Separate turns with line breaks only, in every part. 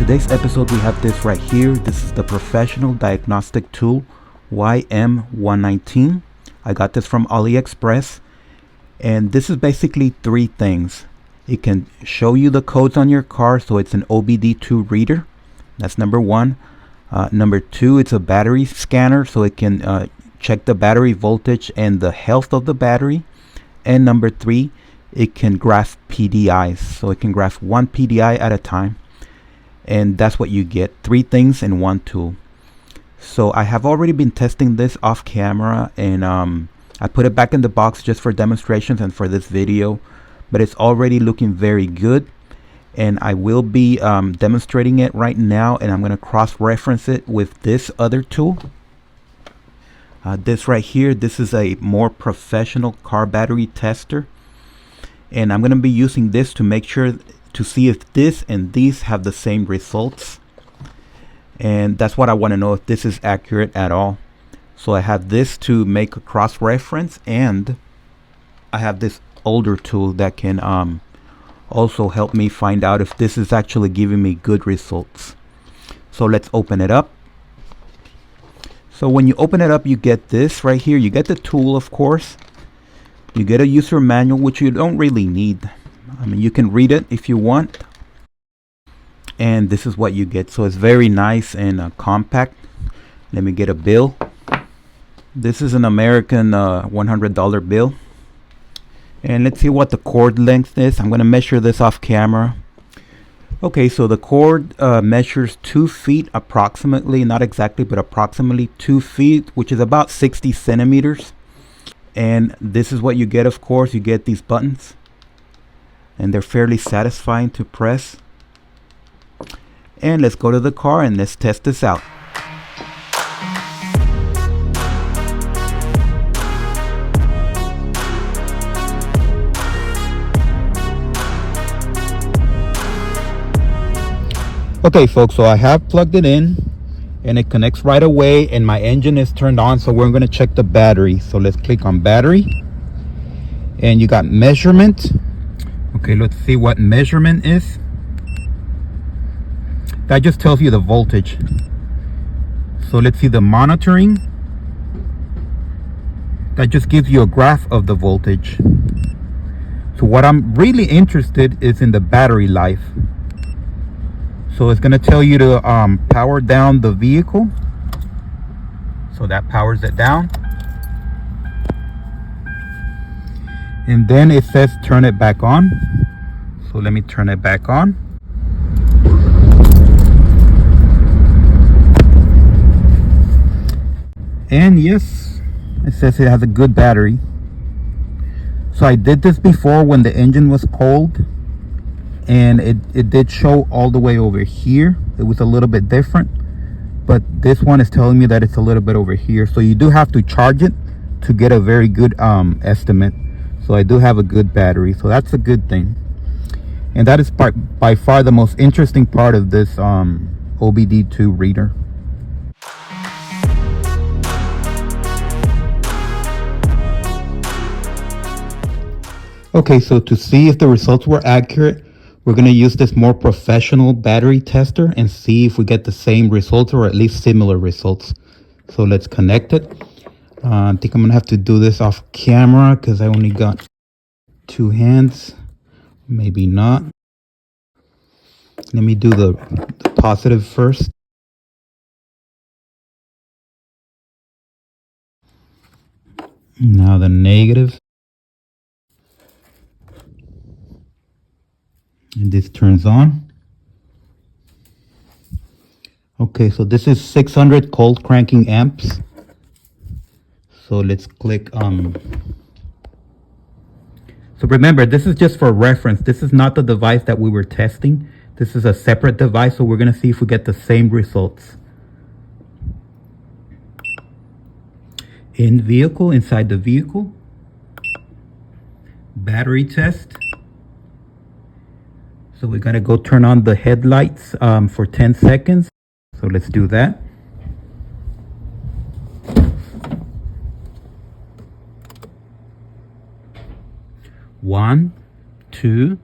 today's episode we have this right here. This is the professional diagnostic tool YM119. I got this from AliExpress, and this is basically three things. It can show you the codes on your car, so it's an OBDII reader. That's number one. Number two, it's a battery scanner, so it can check the battery voltage and the health of the battery. And number three, it can graph PDIs, so it can graph one PDI at a time. And that's what you get, three things in one tool. So I have already been testing this off camera, and I put it back in the box just for demonstrations and for this video, but it's already looking very good. And I will be demonstrating it right now, and I'm going to cross-reference it with this other tool. This right here, this is a more professional car battery tester, and I'm going to be using this to make sure to see if this and these have the same results, and that's what I want to know, if this is accurate at all. So I have this to make a cross-reference, and I have this older tool that can also help me find out if this is actually giving me good results. So let's open it up. So when you open it up, you get this right here. You get the tool, of course. You get a user manual, which you don't really need. I mean, you can read it if you want. And this is what you get. So it's very nice and compact. Let me get a bill. This is an American $100 bill. And let's see what the cord length is. I'm going to measure this off camera. Okay, so the cord measures 2 feet approximately, not exactly, but approximately 2 feet, which is about 60 centimeters. And this is what you get, of course. You get these buttons, and they're fairly satisfying to press. And let's go to the car and let's test this out. Okay folks, so I have plugged it in and it connects right away, and my engine is turned on, so we're going to check the battery. So let's click on battery, and you got measurement. Okay, let's see what measurement is. That just tells you the voltage. So let's see the monitoring. That just gives you a graph of the voltage. So what I'm really interested is in the battery life. So it's going to tell you to power down the vehicle. So that powers it down. And then it says turn it back on. So let me turn it back on. And yes, it says it has a good battery. So I did this before when the engine was cold, and it did show all the way over here. It was a little bit different, but this one is telling me that it's a little bit over here. So you do have to charge it to get a very good estimate. So I do have a good battery, so that's a good thing. And that is by far the most interesting part of this OBDII reader. Okay, so to see if the results were accurate, we're going to use this more professional battery tester and see if we get the same results, or at least similar results. So let's connect it. I think I'm going to have to do this off camera because I only got 2 hands. Maybe not. Let me do the positive first. Now the negative. And this turns on. Okay, so this is 600 cold cranking amps. So let's click so remember, this is just for reference. This is not the device that we were testing. This is a separate device, so we're going to see if we get the same results. In vehicle, inside the vehicle. Battery test. So we're going to go turn on the headlights for 10 seconds. So let's do that. One, 2,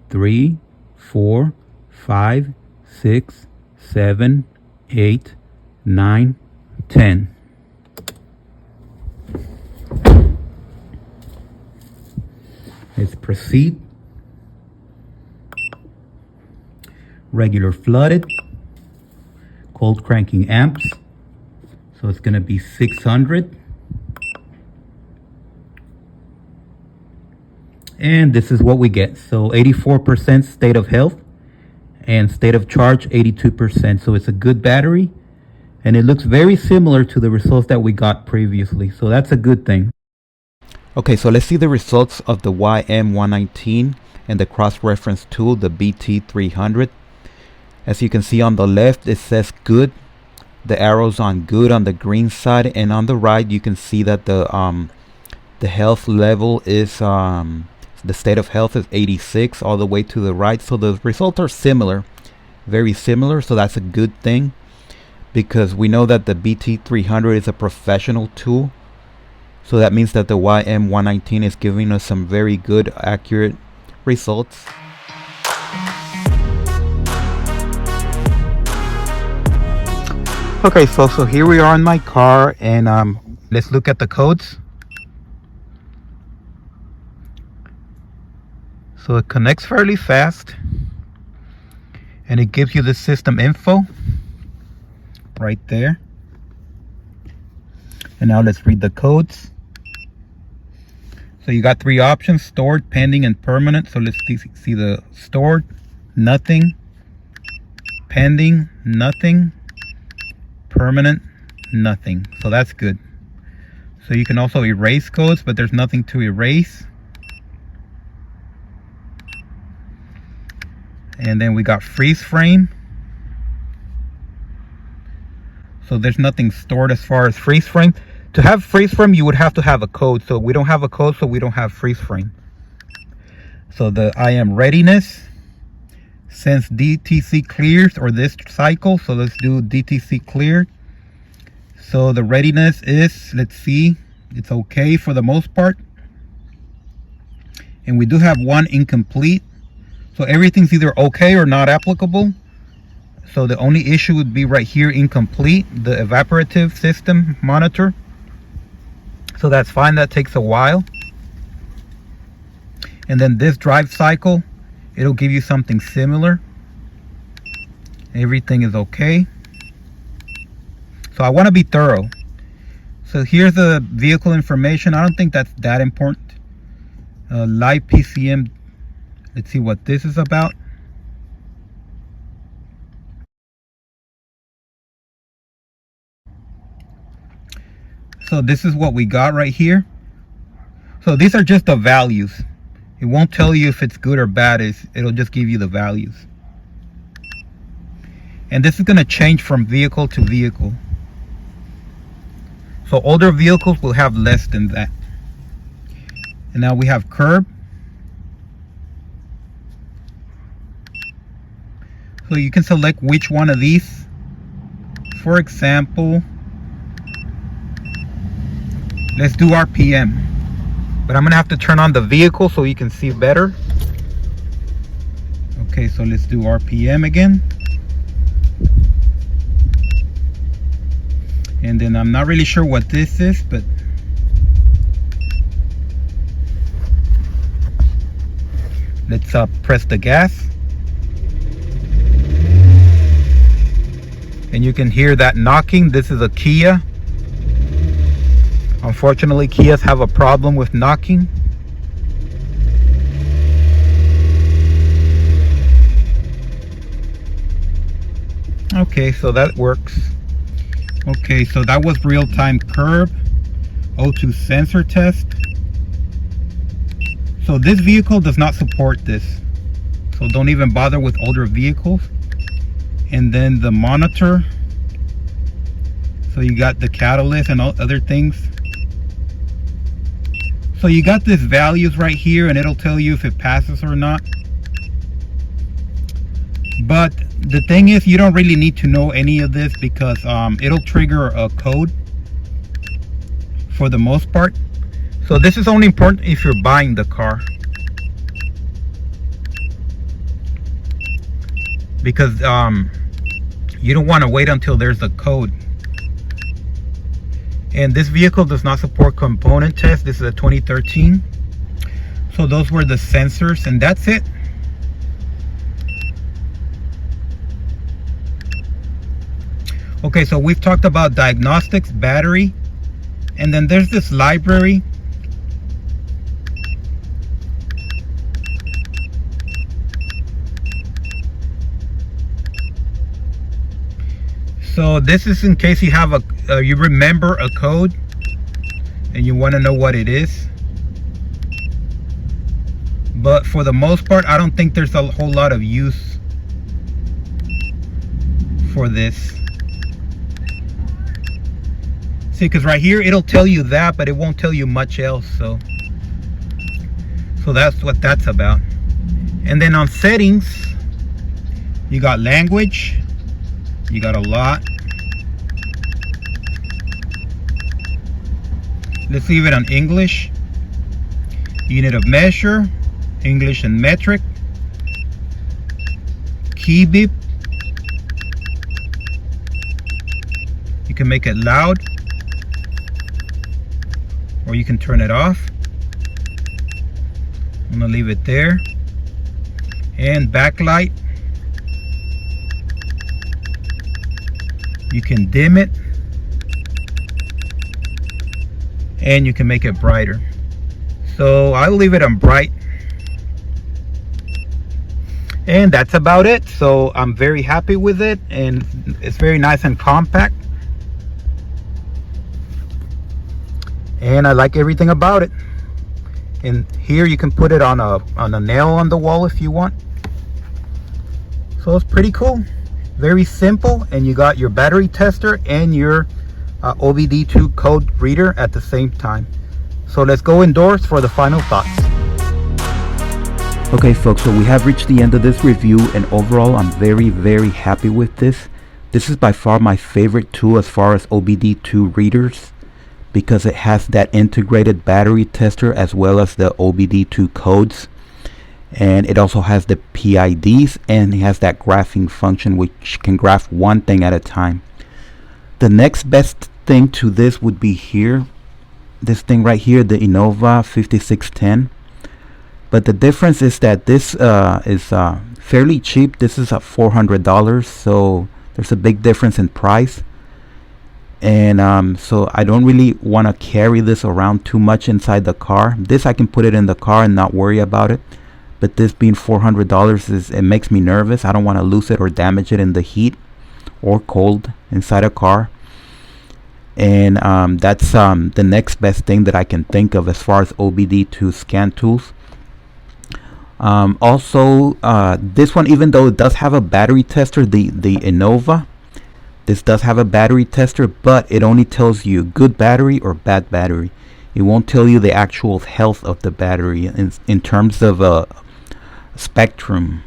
3, 4, 5, 6, 7, 8, 9, 10. Let's proceed. Regular flooded. Cold cranking amps. So it's going to be 600. And this is what we get. So 84% state of health and state of charge 82%. So it's a good battery. And it looks very similar to the results that we got previously. So that's a good thing. Okay, so let's see the results of the YM119 and the cross-reference tool, the BT300. As you can see on the left, it says good. The arrow's on good on the green side, and on the right you can see that the health level is the state of health is 86 all the way to the right. So the results are similar, very similar. So that's a good thing, because we know that the BT300 is a professional tool. So that means that the YM119 is giving us some very good, accurate results. Okay, so here we are in my car, and let's look at the codes. So it connects fairly fast, and it gives you the system info right there. And now let's read the codes. So you got three options: stored, pending, and permanent. So let's see the stored, nothing; pending, nothing; permanent, nothing. So that's good. So you can also erase codes, but there's nothing to erase. And then we got freeze frame. So there's nothing stored as far as freeze frame. To have freeze frame, you would have to have a code. So we don't have a code, so we don't have freeze frame. So the IM readiness, since DTC clears or this cycle, so let's do DTC cleared. So the readiness is, let's see, it's okay for the most part. And we do have one incomplete. So everything's either okay or not applicable. So the only issue would be right here, incomplete, the evaporative system monitor. So that's fine, that takes a while. And then this drive cycle, it'll give you something similar. Everything is okay. So I want to be thorough. So here's the vehicle information. I don't think that's that important. Live PCM. Let's see what this is about. So this is what we got right here. So these are just the values. It won't tell you if it's good or bad. It'll just give you the values. And this is going to change from vehicle to vehicle. So older vehicles will have less than that. And now we have curb. So you can select which one of these. For example, let's do RPM. But I'm going to have to turn on the vehicle so you can see better. Okay, so let's do RPM again. And then I'm not really sure what this is, but let's press the gas. And you can hear that knocking. This is a Kia. Unfortunately, Kias have a problem with knocking. Okay, so that works. Okay, so that was real-time curb. O2 sensor test. So this vehicle does not support this. So don't even bother with older vehicles. And then the monitor. So you got the catalyst and all other things. So you got these values right here, and it'll tell you if it passes or not. But the thing is, you don't really need to know any of this, because it'll trigger a code for the most part. So this is only important if you're buying the car, because You don't want to wait until there's a code. And this vehicle does not support component test. This is a 2013. So those were the sensors, and that's it. Okay, so we've talked about diagnostics, battery, and then there's this library. So this is in case you have you remember a code and you want to know what it is. But for the most part, I don't think there's a whole lot of use for this. See, because right here it'll tell you that, but it won't tell you much else. So that's what that's about. And then on settings, you got language. You got a lot. Let's leave it on English. Unit of measure, English and metric. Key beep. You can make it loud, or you can turn it off. I'm gonna leave it there. And backlight. You can dim it, and you can make it brighter. So I'll leave it on bright. And that's about it. So I'm very happy with it, and it's very nice and compact. And I like everything about it. And here you can put it on a nail on the wall if you want. So it's pretty cool. Very simple, and you got your battery tester and your OBDII code reader at the same time. So let's go indoors for the final thoughts. Okay folks, so we have reached the end of this review, and overall I'm very happy with this. This is by far my favorite tool as far as OBDII readers, because it has that integrated battery tester as well as the OBDII codes. And it also has the PIDs, and it has that graphing function which can graph one thing at a time. The next best thing to this would be here, this thing right here, the Innova 5610. But the difference is that this is fairly cheap. This is at $400, so there's a big difference in price. And so I don't really want to carry this around too much inside the car. This I can put it in the car and not worry about it. But this being $400, it makes me nervous. I don't want to lose it or damage it in the heat or cold inside a car. And that's the next best thing that I can think of as far as OBDII scan tools. Also, this one, even though it does have a battery tester, the Innova, this does have a battery tester, but it only tells you good battery or bad battery. It won't tell you the actual health of the battery in terms of spectrum.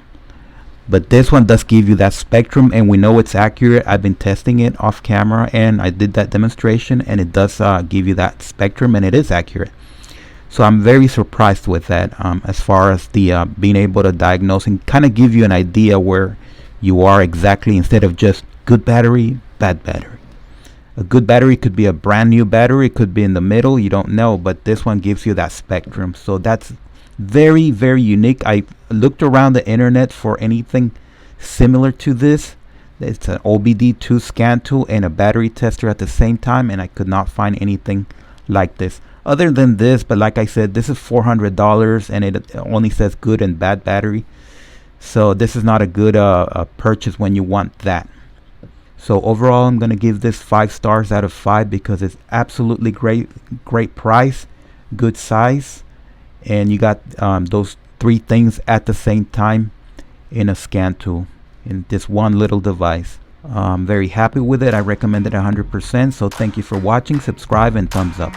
But this one does give you that spectrum, and we know it's accurate. I've been testing it off camera, and I did that demonstration, and it does give you that spectrum, and it is accurate. So I'm very surprised with that, as far as the being able to diagnose and kind of give you an idea where you are exactly, instead of just good battery, bad battery. A good battery could be a brand new battery, it could be in the middle, you don't know, but this one gives you that spectrum. So that's very unique. I looked around the internet for anything similar to this. It's an OBDII scan tool and a battery tester at the same time, and I could not find anything like this other than this. But like I said, this is $400, and it only says good and bad battery. So this is not a good purchase when you want that. So overall, I'm gonna give this 5 stars out of 5 because it's absolutely great price, good size, and you got those 3 things at the same time in a scan tool in this one little device. I'm very happy with it. I recommend it 100%. So thank you for watching. Subscribe and thumbs up.